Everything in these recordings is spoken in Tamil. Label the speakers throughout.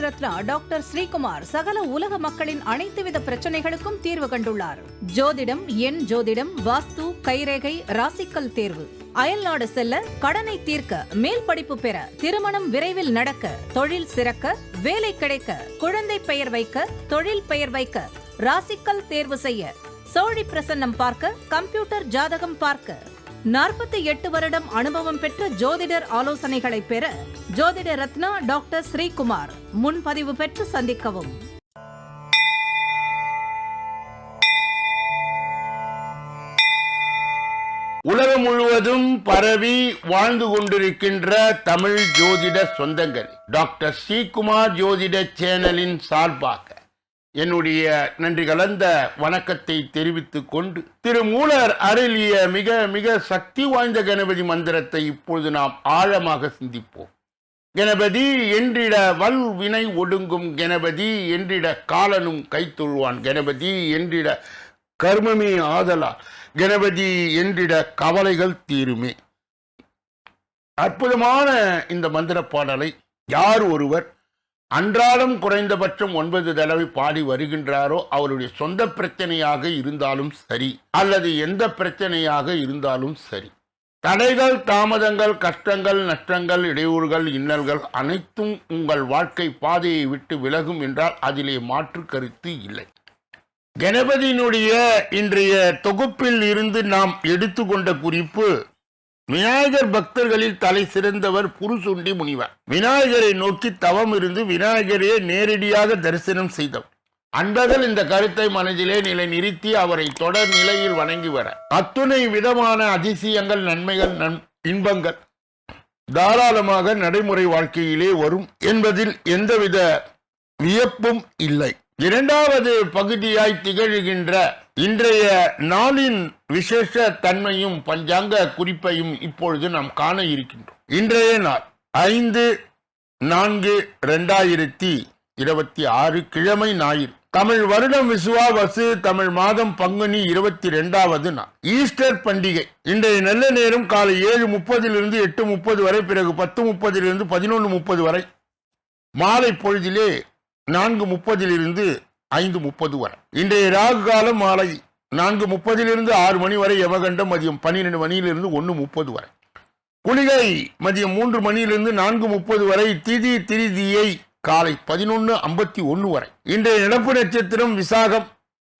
Speaker 1: ரத்னா டாக்டர் ஸ்ரீகுமார் சகல உலக மக்களின் அனைத்து வித பிரச்சனைகளுக்கும் தீர்வு கண்டுள்ளார். ஜோதிடம், எண் ஜோதிடம், வாஸ்து, கைரேகை, ராசிக்கல் தேர்வு, அயல்நாடு செல்ல, கடனை தீர்க்க, மேல் படிப்பு பெற, திருமணம் விரைவில் நடக்க, தொழில் சிறக்க, வேலை கிடைக்க, குழந்தை பெயர் வைக்க, தொழில் பெயர் வைக்க, ராசிக்கல் தேர்வு செய்ய, சோழி பிரசன்னம் பார்க்க, கம்ப்யூட்டர் ஜாதகம் பார்க்க, 48 வருடம் அனுபவம் பெற்ற ஜோதிடர் ஆலோசனைகளை பெற ஜோதிட ரத்னா டாக்டர் ஸ்ரீகுமார். முன்பதிவு பெற்று சந்திக்கவும்.
Speaker 2: உலகம் முழுவதும் பரவி வாழ்ந்து கொண்டிருக்கின்ற தமிழ் ஜோதிட சொந்தங்கள், டாக்டர் ஸ்ரீகுமார் ஜோதிட சேனலின் சார்பாக என்னுடைய நன்றி கலந்த வணக்கத்தை தெரிவித்துக் கொண்டு, திருமூலர் அருளிய மிக மிக சக்தி வாய்ந்த கணபதி மந்திரத்தை இப்பொழுது நாம் ஆழமாக சிந்திப்போம். கணபதி என்றிட வல் வினை ஒடுங்கும், கணபதி என்றிட காலனும் கைத்தொழுவான், கணபதி என்றிட கர்மமே ஆதலால், கணபதி என்றிட கவலைகள் தீருமே. அற்புதமான இந்த மந்திர பாடலை யார் ஒருவர் அன்றாடம் குறைந்தபட்சம் 9 தடவை பாடி வருகின்றாரோ, அவருடைய சொந்த பிரச்சனையாக இருந்தாலும் சரி, அல்லது எந்த பிரச்சனையாக இருந்தாலும் சரி, தடைகள், தாமதங்கள், கஷ்டங்கள், நஷ்டங்கள், இடையூறுகள், இன்னல்கள் அனைத்தும் உங்கள் வாழ்க்கை பாதையை விட்டு விலகும் என்றால் அதிலே மாற்று கருத்து இல்லை. கணபதியினுடைய இன்றைய தொகுப்பில் இருந்து நாம் எடுத்துக்கொண்ட குறிப்பு, விநாயகர் பக்தர்களில் தலை சிறந்தவர் புருசுண்டி முனிவர். விநாயகரை நோக்கி தவம் இருந்து விநாயகரே நேரடியாக தரிசனம் செய்தவர். அன்பர்கள் இந்த கருத்தை மனதிலே நிலை நிறுத்தி அவரை தொடர் நிலையில் வணங்கி வர அத்துணை விதமான அதிசயங்கள், நன்மைகள், இன்பங்கள் தாராளமாக நடைமுறை வாழ்க்கையிலே வரும் என்பதில் எந்தவித வியப்பும் இல்லை. இரண்டாவது பகுதியாய் திகழ்கின்ற இன்றைய நாளின் விசேஷ தன்மையும் பஞ்சாங்க குறிப்பையும் இப்பொழுது நாம் காண இருக்கின்றோம். இன்றைய நாள் 5/4/2026 கிழமை ஞாயிறு. தமிழ் வருடம் விசுவாவசு, தமிழ் மாதம் பங்குனி 22வது நாள், ஈஸ்டர் பண்டிகை. இன்றைய நல்ல நேரம் காலை 7:30 8:30 வரை, பிறகு 10:30 11:30 வரை, மாலை பொழுதிலே 4:30 5:30 வரை. இன்றைய ராகு காலம் மாலை 4:30 6 மணி வரை, யமகண்டம் மதியம் 12 மணியிலிருந்து 1:30 வரை, குளிகை மதியம் 3 மணியிலிருந்து 4:30 வரை, திதி திரிதியை காலை 11:51 வரை. இன்றைய நடப்பு நட்சத்திரம் விசாகம்,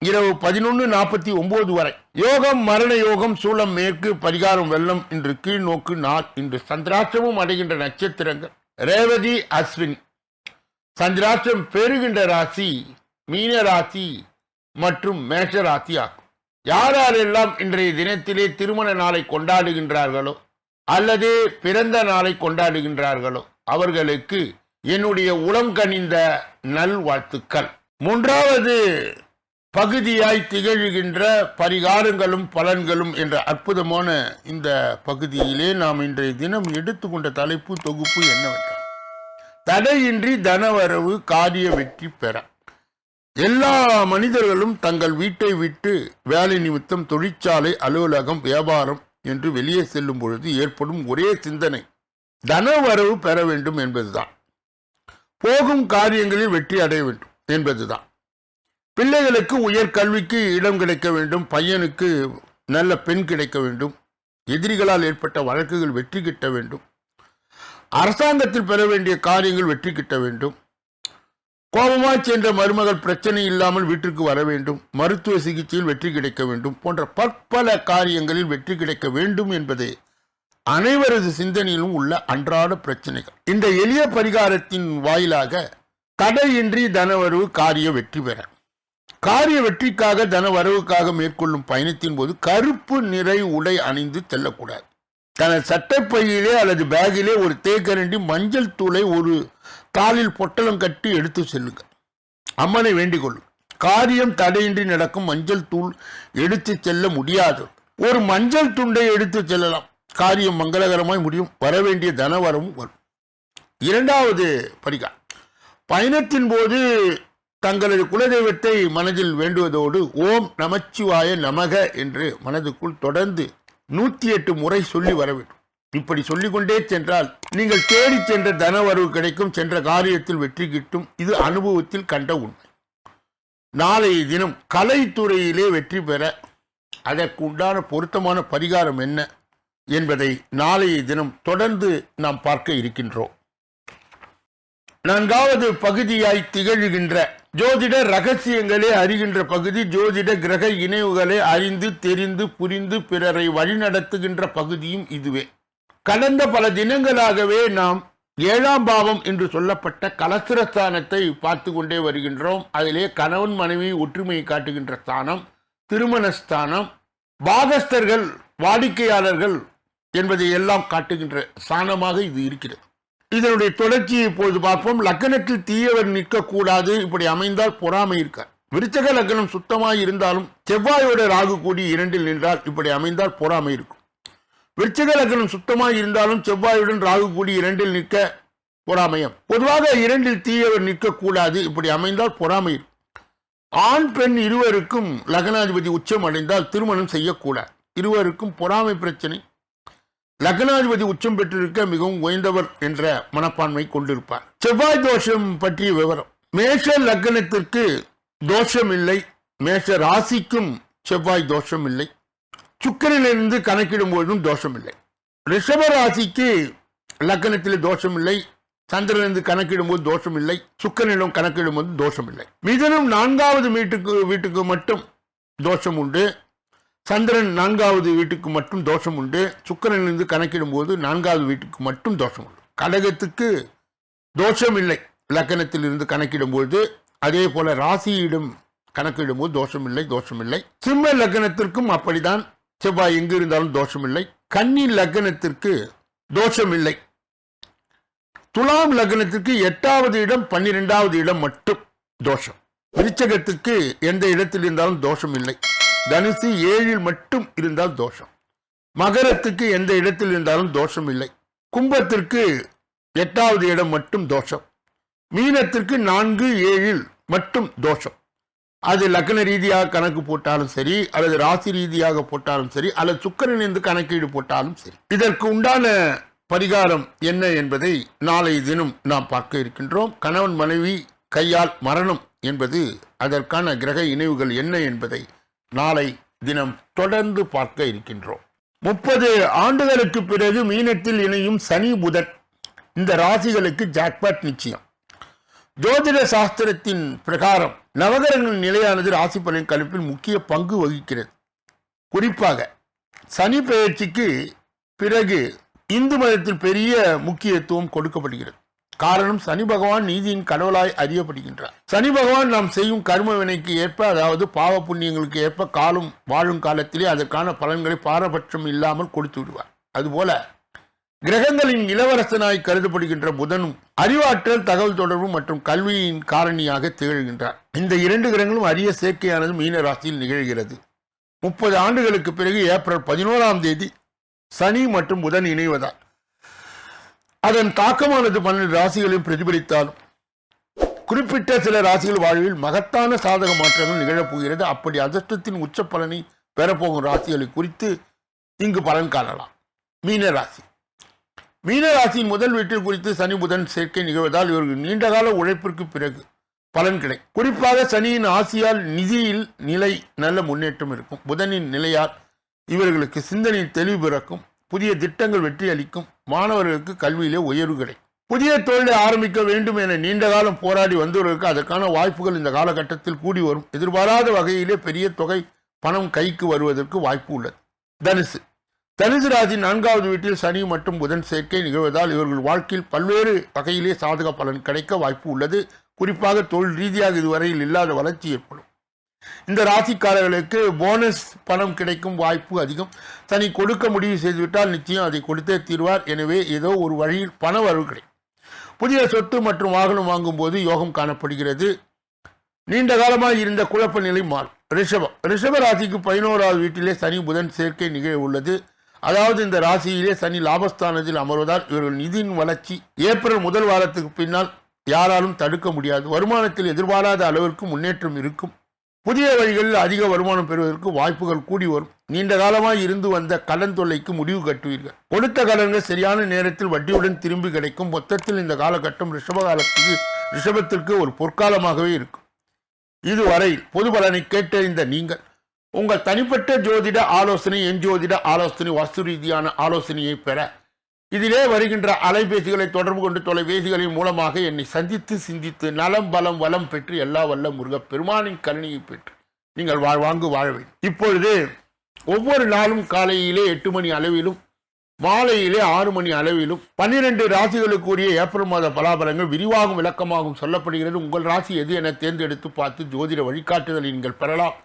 Speaker 2: இரவு 11:49 வரை. யோகம் மரண யோகம், சூலம் மேற்கு, பரிகாரம் வெள்ளம். இன்று கீழ் நோக்கு நாள். இன்று சந்திராஷ்டமம் அடைகின்ற நட்சத்திரங்கள் ரேவதி, அஸ்வினி. சந்திராஷ்டம் பெறுகின்ற ராசி மீன ராசி மற்றும் மேஷ ராசி ஆகும். யாரெல்லாம் இன்றைய தினத்திலே திருமண நாளை கொண்டாடுகின்றார்களோ அல்லது பிறந்த நாளை கொண்டாடுகின்றார்களோ அவர்களுக்கு என்னுடைய உளம் கனிந்த நல்வாழ்த்துக்கள். மூன்றாவது பகுதியாய் திகழ்கின்ற பரிகாரங்களும் பலன்களும் என்ற அற்புதமான இந்த பகுதியிலே நாம் இன்றைய தினம் எடுத்துக்கொண்ட தலைப்பு தொகுப்பு என்னவென்றால், தடையின்றி தனவரவு, காரிய வெற்றி பெற. எல்லா மனிதர்களும் தங்கள் வீட்டை விட்டு வேலை நிமித்தம் தொழிற்சாலை, அலுவலகம், வியாபாரம் என்று வெளியே செல்லும் பொழுது ஏற்படும் ஒரே சிந்தனை தனவரவு பெற வேண்டும் என்பதுதான். போகும் காரியங்களில் வெற்றி அடைய வேண்டும் என்பதுதான். பிள்ளைகளுக்கு உயர் கல்விக்கு இடம் கிடைக்க வேண்டும், பையனுக்கு நல்ல பெண் கிடைக்க வேண்டும், எதிரிகளால் ஏற்பட்ட வழக்குகள் வெற்றி கிட்ட வேண்டும், அரசாங்கத்தில் பெற வேண்டிய காரியங்கள் வெற்றி கிட்ட வேண்டும், கோபமாக சென்ற மருமகள் பிரச்சனை இல்லாமல் வீட்டிற்கு வர வேண்டும், மருத்துவ சிகிச்சையில் வெற்றி கிடைக்க வேண்டும் போன்ற பற்பல காரியங்களில் வெற்றி கிடைக்க வேண்டும் என்பதே அனைவரது சிந்தனையிலும் உள்ள அன்றாட பிரச்சனைகள். இந்த எளிய பரிகாரத்தின் வாயிலாக தடையின்றி தனவரவு, காரிய வெற்றி பெற. காரிய வெற்றிக்காக, தனவரவுக்காக மேற்கொள்ளும் பயணத்தின் போது கருப்பு நிறை உடை அணிந்து செல்லக்கூடாது. தனது சட்டைப்பையிலே அல்லது பேக்கிலே ஒரு தேக்கரண்டி மஞ்சள் தூளை ஒரு தாளில் பொட்டலம் கட்டி எடுத்து செல்லுங்க. அம்மனை வேண்டிக் கொள்ளும். காரியம் தடையின்றி நடக்கும். மஞ்சள் தூள் எடுத்து செல்ல முடியாது, ஒரு மஞ்சள் துண்டை எடுத்து செல்லலாம். காரியம் மங்களகரமாய் முடியும், வரவேண்டிய தனவரமும் வரும். இரண்டாவது பரிகாரம், பயணத்தின் போது தங்களது குலதெய்வத்தை மனதில் வேண்டுவதோடு ஓம் நமச்சிவாய நமக என்று மனதுக்குள் தொடர்ந்து 108 முறை சொல்லி வர வேண்டும். இப்படி சொல்லிக்கொண்டே சென்றால் நீங்கள் தேடி சென்ற தனவரவு கிடைக்கும், சென்ற காரியத்தில் வெற்றி கிட்டும். இது அனுபவத்தில் கண்ட உண்மை. நாளைய தினம் கலைத்துறையிலே வெற்றி பெற அதற்கு உண்டான பொருத்தமான பரிகாரம் என்ன என்பதை நாளைய தினம் தொடர்ந்து நாம் பார்க்க இருக்கின்றோம். 4வது பகுதியாய் திகழ்கின்ற ஜோதிட ரகசியங்களே அறிகின்ற பகுதி, ஜோதிட கிரக இணைவுகளை அறிந்து தெரிந்து புரிந்து பிறரை வழிநடத்துகின்ற பகுதியும் இதுவே. கடந்த பல தினங்களாகவே நாம் 7ஆம் பாவம் என்று சொல்லப்பட்ட கலத்திரஸ்தானத்தை பார்த்து கொண்டே வருகின்றோம். அதிலே கணவன் மனைவி ஒற்றுமையை காட்டுகின்ற ஸ்தானம், திருமணஸ்தானம், பாகஸ்தர்கள், வாடிக்கையாளர்கள் என்பதை எல்லாம் காட்டுகின்ற ஸ்தானமாக இது இருக்கிறது. இதனுடைய தொடர்ச்சியை இப்போது பார்ப்போம். லக்னத்தில் தீயவர் நிற்கக்கூடாது. இப்படி அமைந்தால் பொறாமை இருக்க. விருச்சக லக்னம் சுத்தமாய் இருந்தாலும் செவ்வாயோட ராகு கூடி 2இல் நின்றால் இப்படி அமைந்தால் பொறாமை இருக்கும். விருச்சக லக்னம் சுத்தமாய் இருந்தாலும் செவ்வாயுடன் ராகு கூடி 2இல் நிற்க பொறாமையம். பொதுவாக 2இல் தீயவர் நிற்கக்கூடாது. இப்படி அமைந்தால் பொறாமை இருக்கும். ஆண் பெண் இருவருக்கும் லக்னாதிபதி உச்சம் அடைந்தால் திருமணம் செய்யக்கூடாது. இருவருக்கும் பொறாமை பிரச்சனை. லக்னாதிபதி உச்சம் பெற்றிருக்க மிகவும் உயர்ந்தவர் என்ற மனப்பான்மை கொண்டிருப்பார். செவ்வாய் தோஷம் பற்றிய விவரம். மேஷ லக்னத்திற்கு தோஷம் இல்லை. மேஷ ராசிக்கும் செவ்வாய் தோஷம் இல்லை. சுக்கிரனிலிருந்து கணக்கிடும் போதும் தோஷம் இல்லை. ரிஷப ராசிக்கு லக்னத்தில் தோஷம் இல்லை. சந்திரனிலிருந்து கணக்கிடும் போது தோஷம் இல்லை. சுக்கிரனிடம் கணக்கிடும் போது தோஷம் இல்லை. மிதுனம் 4வது வீட்டுக்கு மட்டும் தோஷம் உண்டு. சந்திரன் 4வது வீட்டுக்கு மட்டும் தோஷம் உண்டு. சுக்கிரனிலிருந்து கணக்கிடும் போது 4வது வீட்டுக்கு மட்டும் தோஷம் உண்டு. கடகத்துக்கு தோஷம் இல்லை லக்னத்தில் இருந்து கணக்கிடும் போது. அதே போல ராசியிடம் கணக்கிடும் போது தோஷம் இல்லை. சிம்ம லக்னத்திற்கும் அப்படித்தான். செவ்வாய் எங்கு இருந்தாலும் தோஷம் இல்லை. கன்னி லக்னத்திற்கு தோஷம் இல்லை. துலாம் லக்னத்திற்கு 8வது இடம் 12வது இடம் மட்டும் தோஷம். விருச்சகத்துக்கு எந்த இடத்தில் இருந்தாலும் தோஷம் இல்லை. தனுசு 7இல் மட்டும் இருந்தால் தோஷம். மகரத்துக்கு எந்த இடத்தில் இருந்தாலும் தோஷம் இல்லை. கும்பத்திற்கு 8வது இடம் மட்டும் தோஷம். மீனத்திற்கு 4, 7இல் மட்டும் தோஷம். அது லக்ன ரீதியாக கணக்கு போட்டாலும் சரி, அல்லது ராசி ரீதியாக போட்டாலும் சரி, அல்லது சுக்கிரனிலிருந்து கணக்கீடு போட்டாலும் சரி. இதற்கு உண்டான பரிகாரம் என்ன என்பதை நாளை தினம் நாம் பார்க்க இருக்கின்றோம். கணவன் மனைவி கையால் மரணம் என்பது அதற்கான கிரக இணைவுகள் என்ன என்பதை நாளை தினம் தொடர்ந்து பார்க்க இருக்கின்றோம். 30 ஆண்டுகளுக்கு பிறகு மீனத்தில் இணையும் சனி புதன் இந்த ராசிகளுக்கு ஜாக்பாட் நிச்சயம். ஜோதிட சாஸ்திரத்தின் பிரகாரம் நவகிரகங்கள் நிலையானது ராசி பலன் கணிப்பில் முக்கிய பங்கு வகிக்கிறது. குறிப்பாக சனி பெயர்ச்சிக்கு பிறகு இந்து மதத்தில் பெரிய முக்கியத்துவம் கொடுக்கப்படுகிறது. காரணம், சனி பகவான் நீதியின் கடவுளாய் அறியப்படுகின்றார். சனி பகவான் நாம் செய்யும் கர்ம வினைக்கு ஏற்ப, அதாவது பாவ புண்ணியங்களுக்கு ஏற்ப காலம் வாழும் காலத்திலே அதற்கான பலன்களை பாரபட்சம் இல்லாமல் கொடுத்து விடுவார். அதுபோல கிரகங்களின் இளவரசனாய் கருதப்படுகின்ற புதனும் அறிவாற்றல், தகவல் தொடர்பு மற்றும் கல்வியின் காரணியாக திகழ்கின்றார். இந்த 2 கிரகங்களும் அரிய சேர்க்கையானது மீன ராசியில் நிகழ்கிறது. 30 ஆண்டுகளுக்கு பிறகு ஏப்ரல் 11ஆம் தேதி சனி மற்றும் புதன் இணைவதால் அதன் தாக்கமானது 12 ராசிகளையும் பிரதிபலித்தாலும் குறிப்பிட்ட சில ராசிகள் வாழ்வில் மகத்தான சாதக மாற்றங்கள் நிகழப்போகிறது. அப்படி அதிர்ஷ்டத்தின் உச்ச பலனை பெறப்போகும் ராசிகளை குறித்து இங்கு பலன் காணலாம். மீனராசி. மீனராசியின் முதல் வீட்டில் குறித்து சனி புதன் சேர்க்கை நிகழ்வதால் இவர்கள் நீண்டகால உழைப்பிற்கு பிறகு பலன் கிடைக்கும். குறிப்பாக சனியின் ஆசியால் நிதியில் நிலை நல்ல முன்னேற்றம் இருக்கும். புதனின் நிலையால் இவர்களுக்கு சிந்தனையில் தெளிவு பிறக்கும். புதிய திட்டங்கள் வெற்றி அளிக்கும். மாணவர்களுக்கு கல்வியிலே உயர்வு கிடைக்கும். புதிய தொழிலை ஆரம்பிக்க வேண்டும் என நீண்ட காலம் போராடி வந்தவர்களுக்கு அதற்கான வாய்ப்புகள் இந்த காலகட்டத்தில் கூடி வரும். எதிர்பாராத வகையிலே பெரிய தொகை பணம் கைக்கு வருவதற்கு வாய்ப்பு உள்ளது. தனுசு. தனுசு ராசி 4வது வீட்டில் சனி மற்றும் புதன் சேர்க்கை நிகழ்வதால் இவர்கள் வாழ்க்கையில் பல்வேறு வகையிலே சாதக பலன் கிடைக்க வாய்ப்பு உள்ளது. குறிப்பாக தொழில் ரீதியாக இதுவரையில் இல்லாத வளர்ச்சி ஏற்படும். இந்த ராசிக்காரர்களுக்கு போனஸ் பணம் கிடைக்கும் வாய்ப்பு அதிகம். சனி கொடுக்க முடிவு செய்துவிட்டால் நிச்சயம் அதை கொடுத்தே தீர்வார். எனவே ஏதோ ஒரு வழியில் பண வரவு கிடைக்கும். புதிய சொத்து மற்றும் வாகனம் வாங்கும் போது யோகம் காணப்படுகிறது. நீண்ட காலமாக இருந்த குழப்ப நிலை மாறும். ரிஷப ராசிக்கு 11வது வீட்டிலே சனி புதன் சேர்க்கை நிகழ உள்ளது. அதாவது இந்த ராசியிலே சனி லாபஸ்தானத்தில் அமர்வதால் இவர்கள் நிதியின் வளர்ச்சி ஏப்ரல் முதல் வாரத்துக்கு பின்னால் யாராலும் தடுக்க முடியாது. வருமானத்தில் எதிர்பாராத அளவிற்கு முன்னேற்றம் இருக்கும். புதிய வழிகளில் அதிக வருமானம் பெறுவதற்கு வாய்ப்புகள் கூடி வரும். நீண்ட காலமாய் இருந்து வந்த கடன் தொல்லைக்கு முடிவு கட்டுவீர்கள். கொடுத்த கடன்கள் சரியான நேரத்தில் வட்டியுடன் திரும்பி கிடைக்கும். மொத்தத்தில் இந்த காலகட்டம் ரிஷபத்திற்கு ஒரு பொற்காலமாகவே இருக்கும். இதுவரை பொது பலனை கேட்டறிந்த நீங்கள் உங்கள் தனிப்பட்ட ஜோதிட ஆலோசனை, என் ஜோதிட ஆலோசனை, வாஸ்து ரீதியான ஆலோசனையை பெற இதிலே வருகின்ற அலைபேசிகளை தொடர்பு கொண்டு தொலைபேசிகளின் மூலமாக என்னை சந்தித்து சிந்தித்து நலம் பலம் வளம் பெற்று எல்லா வல்ல முருகப் பெருமானின் கருணையை பெற்று நீங்கள் வாழ்வாங்கு வாழ வேண்டும். இப்பொழுது ஒவ்வொரு நாளும் காலையிலே 8 மணி அளவிலும் மாலையிலே 6 மணி அளவிலும் 12 ராசிகளுக்குரிய ஏப்ரல் மாத பலாபலங்கள் விரிவாகும் விளக்கமாகவும் சொல்லப்படுகிறது. உங்கள் ராசி எது என தேர்ந்தெடுத்து பார்த்து ஜோதிட வழிகாட்டுதலை நீங்கள் பெறலாம்.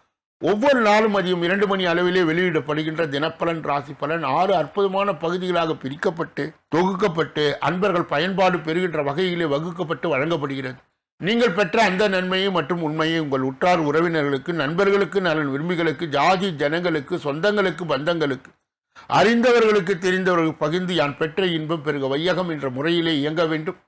Speaker 2: ஒவ்வொரு நாளும் மதியம் 2 மணி அளவிலே வெளியிடப்படுகின்ற தினப்பலன், ராசி பலன் 6 அற்புதமான பகுதிகளாக பிரிக்கப்பட்டு தொகுக்கப்பட்டு அன்பர்கள் பயன்பாடு பெறுகின்ற வகையிலே வகுக்கப்பட்டு வழங்கப்படுகிறது. நீங்கள் பெற்ற அந்த நன்மையை மற்றும் உண்மையை உங்கள் உற்றார் உறவினர்களுக்கு, நண்பர்களுக்கு, நலன் விரும்பிகளுக்கு, ஜாதி ஜனங்களுக்கு, சொந்தங்களுக்கு, பந்தங்களுக்கு, அறிந்தவர்களுக்கு, தெரிந்தவர்களுக்கு பகிர்ந்து யான் பெற்ற இன்பம் பெருக வையகம் என்ற முறையிலே இயங்க வேண்டும்.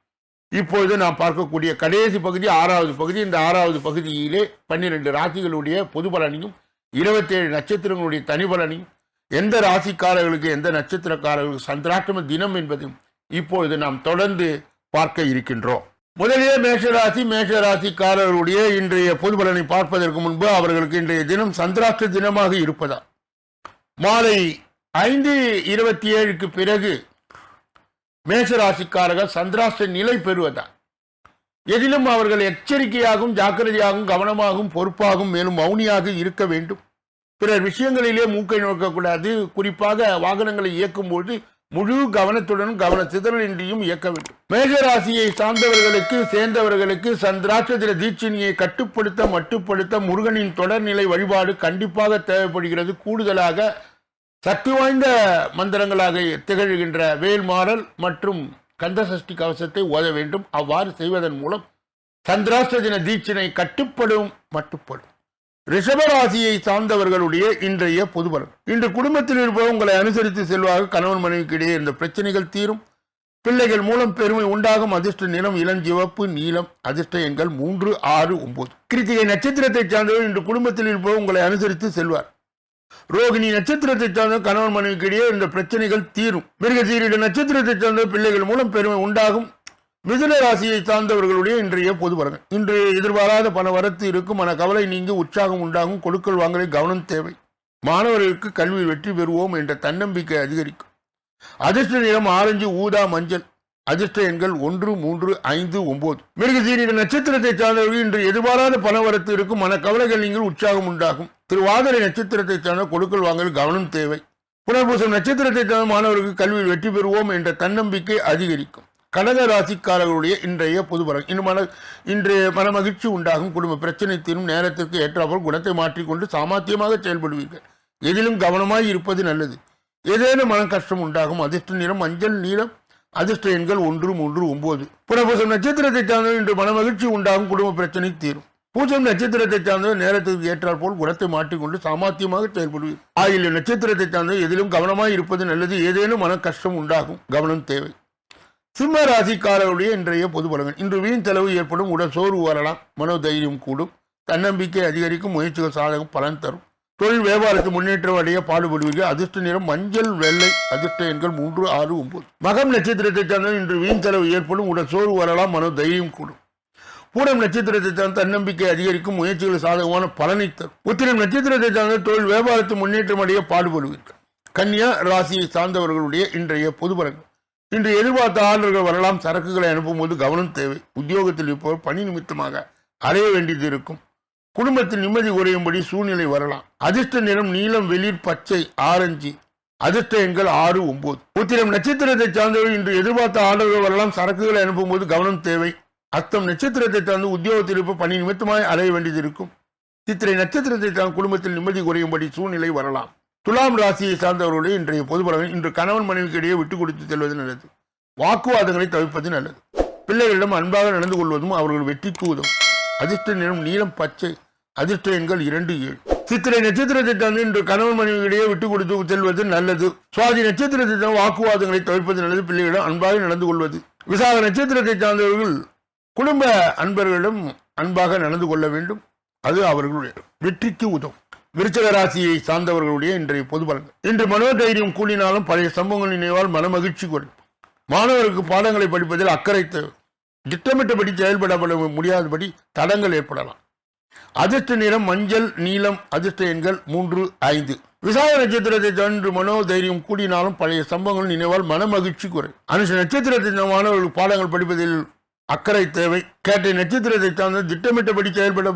Speaker 2: இப்பொழுது நாம் பார்க்கக்கூடிய கடைசி பகுதி 6வது பகுதி. இந்த 6வது பகுதியிலே 12 ராசிகளுடைய பொது பலனையும் 27 நட்சத்திரங்களுடைய தனி பலனையும் எந்த ராசிக்காரர்களுக்கு எந்த நட்சத்திரக்காரர்களுக்கு சந்திராஷ்டம தினம் என்பதையும் இப்பொழுது நாம் தொடர்ந்து பார்க்க இருக்கின்றோம். முதலிலே மேஷராசிக்காரர்களுடைய இன்றைய பொது பலனை பார்ப்பதற்கு முன்பு அவர்களுக்கு இன்றைய தினம் சந்திராஷ்ட தினமாக இருப்பதால் மாலை 5:27 பிறகு மேஷராசிக்காரர்கள் சந்திராஷ்ட நிலை பெறுவதால் எதிலும் அவர்கள் எச்சரிக்கையாகவும் ஜாக்கிரதையாகவும் கவனமாகவும் பொறுப்பாகவும் மேலும் மௌனியாக இருக்க வேண்டும். பிறர் விஷயங்களிலே மூக்கை நோக்கக்கூடாது. குறிப்பாக வாகனங்களை இயக்கும் போது முழு கவனத்துடனும் கவன சிதறலின்றியும் இயக்க வேண்டும். மேஷராசியை சேர்ந்தவர்களுக்கு சந்திராஷ்ட தின தீட்சணியை மட்டுப்படுத்த முருகனின் தொடர்நிலை வழிபாடு கண்டிப்பாக தேவைப்படுகிறது. கூடுதலாக சக்தி வாய்ந்த மந்திரங்களாக திகழ்கின்ற வேல்மாறல் மற்றும் கந்தசஷ்டி கவசத்தை ஓத வேண்டும். அவ்வாறு செய்வதன் மூலம் சந்திராஷ்ட தின தீட்சணை மட்டுப்படும். ரிஷபராசியை சார்ந்தவர்களுடைய இன்றைய பொதுபலன். இன்று குடும்பத்தில் இருப்பவர் உங்களை அனுசரித்து செல்வாக கணவன் மனைவிக்கு இடையே இந்த பிரச்சனைகள் தீரும். பிள்ளைகள் மூலம் பெருமை உண்டாகும். அதிர்ஷ்ட நிறம் இளஞ்சிவப்பு, நீலம். அதிர்ஷ்ட எண்கள் 3, 6, 9. கிருத்திகை நட்சத்திரத்தை சார்ந்தவர் இன்று குடும்பத்தில் இருப்பவர் உங்களை அனுசரித்து செல்வார். ரோகிணி நட்சத்திரத்தை சார்ந்த கணவன் மனைவிக்கு இடையே இந்த பிரச்சனைகள் தீரும். மிருகசீரிட நட்சத்திரத்தை சார்ந்த பிள்ளைகள் மூலம் பெருமை உண்டாகும். மிதுன ராசியை சார்ந்தவர்களுடைய இன்றைய பொது பலன். இன்று எதிர்பாராத பண வரத்து இருக்கும். மன கவலை நீங்கி உற்சாகம் உண்டாகும். கொடுக்கல் வாங்கலில் கவனம் தேவை. மாணவர்களுக்கு கல்வியில் வெற்றி பெறுவோம் என்ற தன்னம்பிக்கை அதிகரிக்கும். அதிர்ஷ்ட நிறம் ஆரஞ்சு, ஊதா, மஞ்சள். அதிர்ஷ்ட எண்கள் 1, 3, 5, 9. மிருகசீரிட நட்சத்திரத்தை சார்ந்தவர்கள் இன்று எதிர்பாராத பண வரத்து இருக்கும். மன கவலைகள் நீங்கள் உற்சாகம் உண்டாகும். திருவாதிரை நட்சத்திரத்தை சார்ந்த கொடுக்கல் வாங்கல் கவனம் தேவை. புனர்பூசம் நட்சத்திரத்தை சார்ந்த மாணவர்களுக்கு கல்வியில் வெற்றி பெறுவோம் என்ற தன்னம்பிக்கை அதிகரிக்கும். கடக ராசிக்காரர்களுடைய இன்றைய பொது பலன். இன்றைய மன மகிழ்ச்சி உண்டாகும். குடும்ப பிரச்சனை தீரும். நேரத்திற்கு ஏற்றாப்போல் குணத்தை மாற்றிக்கொண்டு சாமர்த்தியமாக செயல்படுவீர்கள். எதிலும் கவனமாய் இருப்பது நல்லது. ஏதேனும் மன கஷ்டம் உண்டாகும். அதிர்ஷ்ட நிறம் மஞ்சள், நீலம். அதிர்ஷ்ட எண்கள் 1, 3, 9. புனர்பூசம் நட்சத்திரத்தை சார்ந்த இன்று மன மகிழ்ச்சி உண்டாகும். குடும்ப பிரச்சனை தீரும். பூசம் நட்சத்திரத்தை சார்ந்த நேரத்திற்கு ஏற்றால் போல் குணத்தை மாற்றிக்கொண்டு சாமர்த்தியமாக செயல்படுவீர். ஆயில்யம் நட்சத்திரத்தை சார்ந்த எதிலும் கவனமாய் இருப்பது நல்லது. ஏதேனும் மன கஷ்டம் உண்டாகும். கவனம் தேவை. சிம்ம ராசிக்காரர்களுடைய இன்றைய பொது பலன்கள். இன்று வீண் செலவு ஏற்படும். உடல் சோர்வு வரலாம். மனோதைரியம் கூடும். தன்னம்பிக்கை அதிகரிக்கும். முயற்சிகள் சாதகம் பலன் தரும். தொழில் வியாபாரத்தை முன்னேற்றம் அடைய பாடுபடுவீர்கள். அதிர்ஷ்ட நிறம் மஞ்சள், வெள்ளை. அதிர்ஷ்ட எண்கள் 3, 6, 9. மகம் நட்சத்திரத்தை சார்ந்த இன்று வீண் செலவு ஏற்படும். உடல் சோர்வு வரலாம். மனோதைரியம் கூடும். பூரம் நட்சத்திரத்தை சார்ந்த தன்னம்பிக்கை அதிகரிக்கும். முயற்சிகள் சாதகமான பலனை தரும். உத்திரம் நட்சத்திரத்தை சார்ந்த தொழில் வியாபாரத்தை முன்னேற்றம் அடைய பாடுபடுவீர்கள். கன்னியா ராசியை சார்ந்தவர்களுடைய இன்றைய பொது பலன்கள். இன்று எதிர்பார்த்த ஆர்டர்கள் வரலாம். சரக்குகளை அனுப்பும் போது கவனம் தேவை. உத்தியோகத்தில் இருப்பவர் பணி நிமித்தமாக அலைய வேண்டியது இருக்கும். குடும்பத்தில் நிம்மதி குறையும்படி சூழ்நிலை வரலாம். அதிர்ஷ்ட நிறம் நீலம், வெளிர், பச்சை, ஆரஞ்சு. அதிர்ஷ்ட எண்கள் 6, 9. உத்திரம் நட்சத்திரத்தை சார்ந்தவர்கள் இன்று எதிர்பார்த்த ஆர்டர்கள் வரலாம். சரக்குகளை அனுப்பும் போது கவனம் தேவை. அஸ்தம் நட்சத்திரத்தை சார்ந்து உத்தியோகத்தில் இருப்ப பணி நிமித்தமாய் அலைய வேண்டியது இருக்கும். சித்திரை நட்சத்திரத்தை சார்ந்த குடும்பத்தில் நிம்மதி குறையும்படி சூழ்நிலை வரலாம். துலாம் ராசியை சார்ந்தவர்களுடைய இன்றைய பொது பலன். இன்று கணவன் மனைவிக்கு இடையே விட்டுக் கொடுத்து செல்வது நல்லது. வாக்குவாதங்களை தவிர்ப்பது நல்லது. பிள்ளைகளிடம் அன்பாக நடந்து கொள்வதும் அவர்கள் வெற்றிக்கு உதவும். அதிர்ஷ்ட நிறம் நீலம், பச்சை. அதிர்ஷ்ட எண்கள் 2, 7. சித்திரை நட்சத்திரத்தை சார்ந்து இன்று கணவன் மனைவி இடையே விட்டுக் கொடுத்து செல்வது நல்லது. சுவாதி நட்சத்திரத்தை சார்ந்த வாக்குவாதங்களை தவிர்ப்பது நல்லது. பிள்ளைகளிடம் அன்பாக நடந்து கொள்வது. விசாக நட்சத்திரத்தை சார்ந்தவர்கள் குடும்ப அன்பர்களிடம் அன்பாக நடந்து கொள்ள வேண்டும். அது அவர்களுடைய வெற்றிக்கு உதவும். விருச்சிக ராசியை சார்ந்தவர்களுடைய இன்றைய பொது பலன்கள். இன்று மனோதைரியம் கூடினாலும் பழைய சம்பவங்கள் நினைவால் மனமகிழ்ச்சி குறையும். மாணவருக்கு பாடங்களை படிப்பதில் அக்கறை தேவை. திட்டமிட்டபடி செயல்பட முடியாதபடி தடங்கள் ஏற்படலாம். அதிர்ஷ்ட நிறம் மஞ்சள் நீலம். அதிர்ஷ்ட எண்கள் 3, 5. விசாக நட்சத்திரத்தை தன்று மனோதைரியம் கூடினாலும் பழைய சம்பவங்கள் நினைவால் மனமகிழ்ச்சி குறையும். அனுஷ நட்சத்திரத்தை மாணவர்களுக்கு பாடங்கள் படிப்பதில் அக்கறை தேவை. கேட்டை நட்சத்திரத்தை சார்ந்த திட்டமிட்டபடி செயல்பட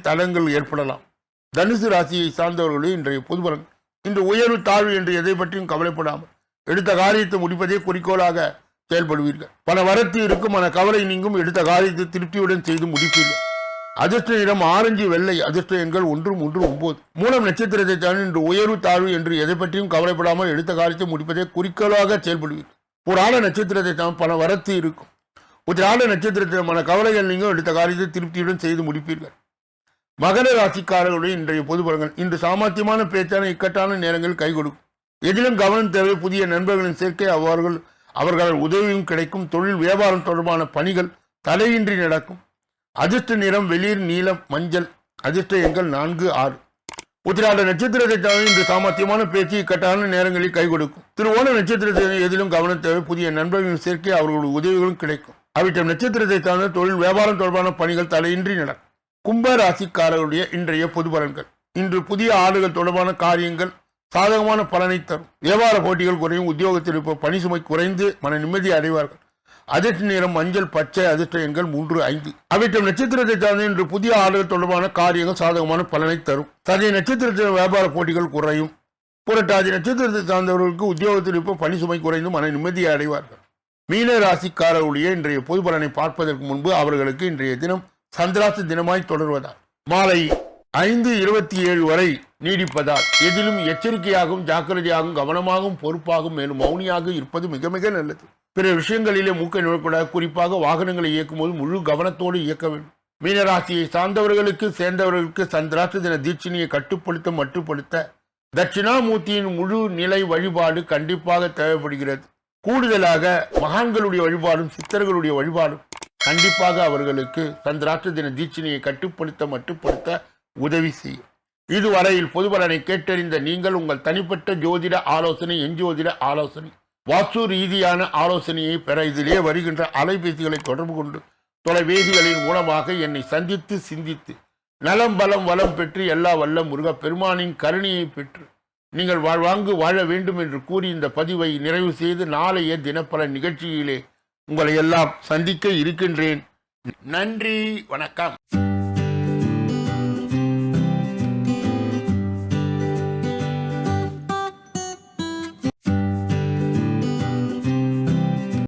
Speaker 2: தடங்கள் ஏற்படலாம். தனுசு ராசியை சார்ந்தவர்களுடைய இன்றைய பொது பலன்கள். இன்று உயர்வு தாழ்வு என்று எதை பற்றியும் கவலைப்படாமல் எடுத்த காரியத்தை முடிப்பதே குறிக்கோளாக செயல்படுவீர்கள். பல வரத்து இருக்கும், மன கவலை நீங்கும். எடுத்த காரியத்தை திருப்தியுடன் செய்து முடிப்பீர்கள். அதிர்ஷ்ட நிறம் ஆரஞ்சு வெள்ளை. அதிர்ஷ்ட எண்கள் 1, 3, 9. மூலம் நட்சத்திரத்தை தான் இன்று உயர்வு தாழ்வு என்று எதை பற்றியும் கவலைப்படாமல் எடுத்த காரியத்தை முடிப்பதே குறிக்கோளாக செயல்படுவீர்கள். ஒரு ஆட நட்சத்திரத்தை தான் பல வரத்து இருக்கும். உத்திராட நட்சத்திரத்தில் மன கவலைகள் நீங்கும். எடுத்த காரியத்தை திருப்தியுடன் செய்து முடிப்பீர்கள். மகர ராசிக்காரர்களுடைய இன்றைய பொது பலன்கள். இன்று சாமர்த்தியமான பேச்சான இக்கட்டான நேரங்களில் கை கொடுக்கும். எதிலும் கவனம் தேவை. புதிய நண்பர்களின் சேர்க்கை அவர்களால் உதவியும் கிடைக்கும். தொழில் வியாபாரம் தொடர்பான பணிகள் தடையின்றி நடக்கும். அதிர்ஷ்ட நிறம் வெளிர் நீலம் மஞ்சள். அதிர்ஷ்ட எண்கள் 4, 6. உத்திராட நட்சத்திரத்தை தவிர இன்று சாமர்த்தியமான பேச்சு இக்கட்டான நேரங்களில் கை கொடுக்கும். திருவோண நட்சத்திரத்தை எதிலும் கவனம் தேவை. புதிய நண்பர்களின் சேர்க்கை அவர்களுடைய உதவிகளும் கிடைக்கும். அவிட்டம் நட்சத்திரத்தை சார்ந்த தொழில் வியாபாரம் தொடர்பான பணிகள் தடையின்றி நடக்கும். கும்ப ராசிக்காரர்களுடைய இன்றைய பொது பலன்கள். இன்று புதிய ஆடுகள் தொடர்பான காரியங்கள் சாதகமான பலனை தரும். வியாபார போட்டிகள் குறையும். உத்தியோகத்தில் இருப்ப பணி சுமை குறைந்து மன நிம்மதியை அடைவார்கள். அதிர்ஷ்ட நிறம் மஞ்சள் பச்சை. அதிர்ஷ்ட எண்கள் 3, 5. அவிட்டம் நட்சத்திரத்தை சார்ந்த இன்று புதிய ஆடுகள் தொடர்பான காரியங்கள் சாதகமான பலனை தரும். சதய நட்சத்திரத்தில் வியாபார போட்டிகள் குறையும். புரட்டாதி நட்சத்திரத்தை சார்ந்தவர்களுக்கு உத்தியோகத்தில் இருப்ப பணி சுமை குறைந்து மன நிம்மதியை அடைவார்கள். மீன ராசிக்காரர்களுடைய இன்றைய பொது பலனை பார்ப்பதற்கு முன்பு அவர்களுக்கு இன்றைய தினம் சந்திராச தினமாய் தொடர்வதால் மாலை 5:27 வரை நீடிப்பதால் எதிலும் எச்சரிக்கையாகவும் ஜாக்கிரதையாகவும் கவனமாகவும் பொறுப்பாகவும் மேலும் மௌனியாக இருப்பது மிக மிக நல்லது. பிற விஷயங்களிலே மூக்கை நுழைக்கூடாது. குறிப்பாக வாகனங்களை இயக்கும் போது முழு கவனத்தோடு இயக்க வேண்டும். மீனராசியை சேர்ந்தவர்களுக்கு சந்திராச தின தீட்சணியை மட்டுப்படுத்த தட்சிணாமூர்த்தியின் முழு நிலை வழிபாடு கண்டிப்பாக தேவைப்படுகிறது. கூடுதலாக மகான்களுடைய வழிபாடும் சித்தர்களுடைய வழிபாடும் கண்டிப்பாக அவர்களுக்கு சந்திராஷ்ட தின தீட்சணியை மட்டுப்படுத்த உதவி செய்யும். இதுவரையில் பொது பலனை கேட்டறிந்த நீங்கள் உங்கள் தனிப்பட்ட ஜோதிட ஆலோசனை, எஞ்சோதிட ஆலோசனை, வாஸ்து ரீதியான ஆலோசனையை பெற இதிலே வருகின்ற அலைபேசிகளை தொடர்பு கொண்டு தொலைபேசிகளின் மூலமாக என்னை சந்தித்து சிந்தித்து நலம் பலம் வளம் பெற்று எல்லா வல்ல முருக பெருமானின் கருணையை பெற்று நீங்கள் வாழ்வாங்கு வாழ வேண்டும் என்று கூறி இந்த பதிவை நிறைவு செய்து நாளைய தினப்பல நிகழ்ச்சியிலே உங்களை எல்லாம் சந்திக்க இருக்கின்றேன். நன்றி, வணக்கம்.